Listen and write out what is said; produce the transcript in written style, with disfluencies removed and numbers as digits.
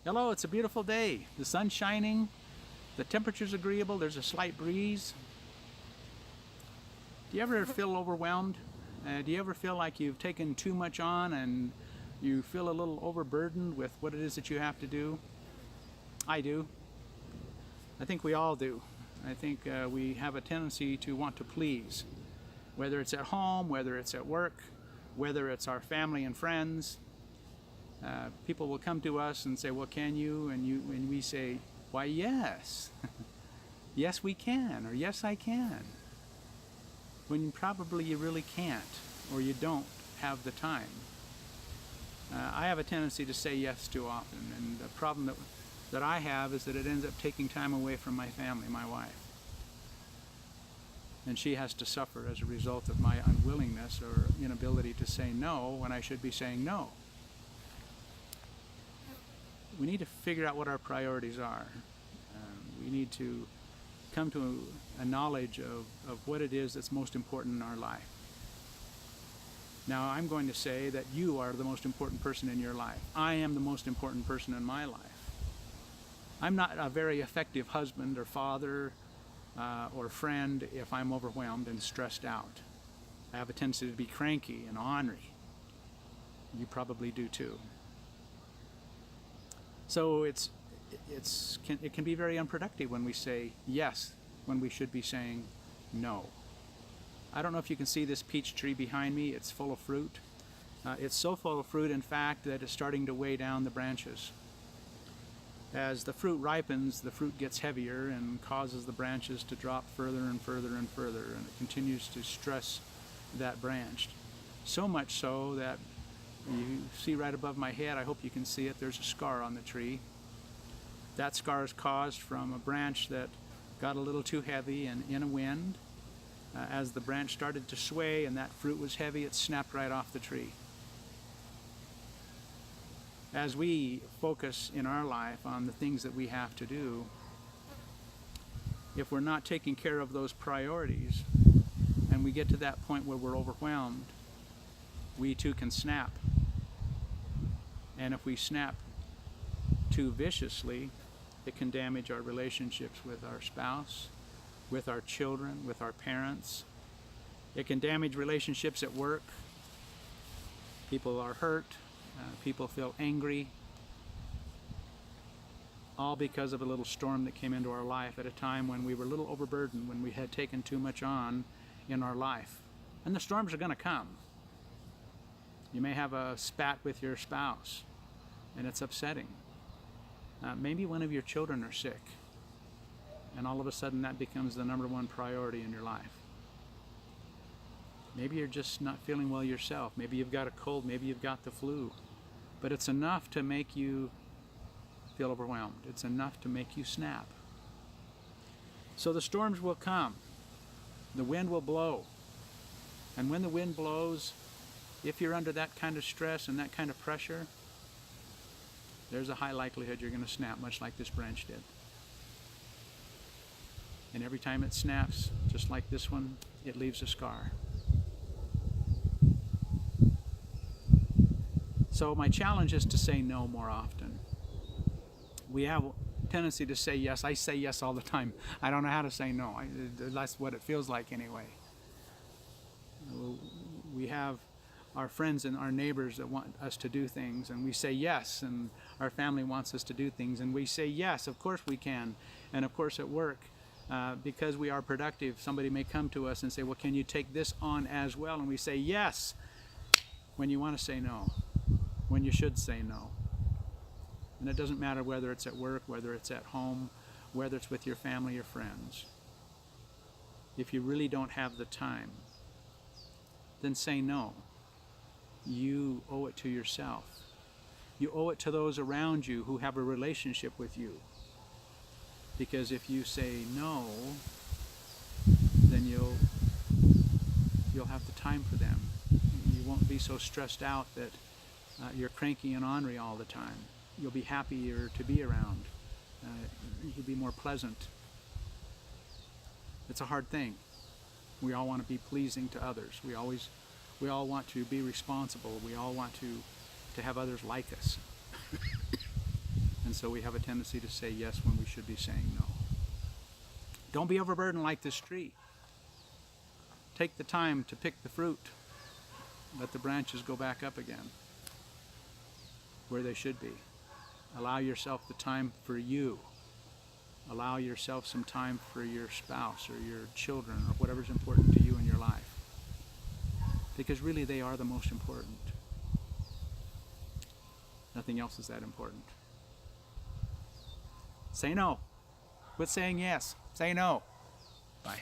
Hello, it's a beautiful day. The sun's shining, the temperature's agreeable, there's a slight breeze. Do you ever feel overwhelmed? Do you ever feel like you've taken too much on and you feel a little overburdened with what it is that you have to do? I do. I think we all do. I think we have a tendency to want to please, whether it's at home, whether it's at work, whether it's our family and friends. People will come to us and say, well, can you? And we say, why, yes. Yes, we can, or yes, I can. When probably you really can't, or you don't have the time. I have a tendency to say yes too often, and the problem that I have is that it ends up taking time away from my family, my wife. And she has to suffer as a result of my unwillingness or inability to say no when I should be saying no. We need to figure out what our priorities are. We need to come to a knowledge of what it is that's most important in our life. Now, I'm going to say that you are the most important person in your life. I am the most important person in my life. I'm not a very effective husband or father or friend if I'm overwhelmed and stressed out. I have a tendency to be cranky and ornery. You probably do too. So it can be very unproductive when we say yes when we should be saying no. I don't know if you can see this peach tree behind me. It's full of fruit. It's so full of fruit, in fact, that it's starting to weigh down the branches. As the fruit ripens, the fruit gets heavier and causes the branches to drop further and further and further, and it continues to stress that branch. So much so that you see right above my head, I hope you can see it, there's a scar on the tree. That scar is caused from a branch that got a little too heavy, and in a wind, as the branch started to sway and that fruit was heavy, it snapped right off the tree. As we focus in our life on the things that we have to do, if we're not taking care of those priorities and we get to that point where we're overwhelmed, we too can snap. And if we snap too viciously, it can damage our relationships with our spouse, with our children, with our parents. It can damage relationships at work. People are hurt. People feel angry. All because of a little storm that came into our life at a time when we were a little overburdened, when we had taken too much on in our life. And the storms are going to come. You may have a spat with your spouse, and it's upsetting. Maybe one of your children are sick, and all of a sudden that becomes the number one priority in your life. Maybe you're just not feeling well yourself. Maybe you've got a cold, maybe you've got the flu. But it's enough to make you feel overwhelmed. It's enough to make you snap. So the storms will come. The wind will blow. And when the wind blows, if you're under that kind of stress and that kind of pressure, there's a high likelihood you're going to snap, much like this branch did. And every time it snaps, just like this one, it leaves a scar. So my challenge is to say no more often. We have a tendency to say yes. I say yes all the time. I don't know how to say no. That's what it feels like anyway. We have our friends and our neighbors that want us to do things, and we say yes, and our family wants us to do things, and we say yes, of course we can. And of course at work, because we are productive, somebody may come to us and say, well, can you take this on as well? And we say yes, when you want to say no, when you should say no. And it doesn't matter whether it's at work, whether it's at home, whether it's with your family or friends. If you really don't have the time, then say no. You owe it to yourself. You owe it to those around you who have a relationship with you. Because if you say no, then you'll have the time for them. You won't be so stressed out that you're cranky and ornery all the time. You'll be happier to be around. You'll be more pleasant. It's a hard thing. We all want to be pleasing to others. We all want to be responsible. We all want to have others like us. And so we have a tendency to say yes when we should be saying no. Don't be overburdened like this tree. Take the time to pick the fruit. Let the branches go back up again where they should be. Allow yourself the time for you. Allow yourself some time for your spouse or your children or whatever's important to you in your life. Because really they are the most important. Nothing else is that important. Say no. Quit saying yes. Say no. Bye.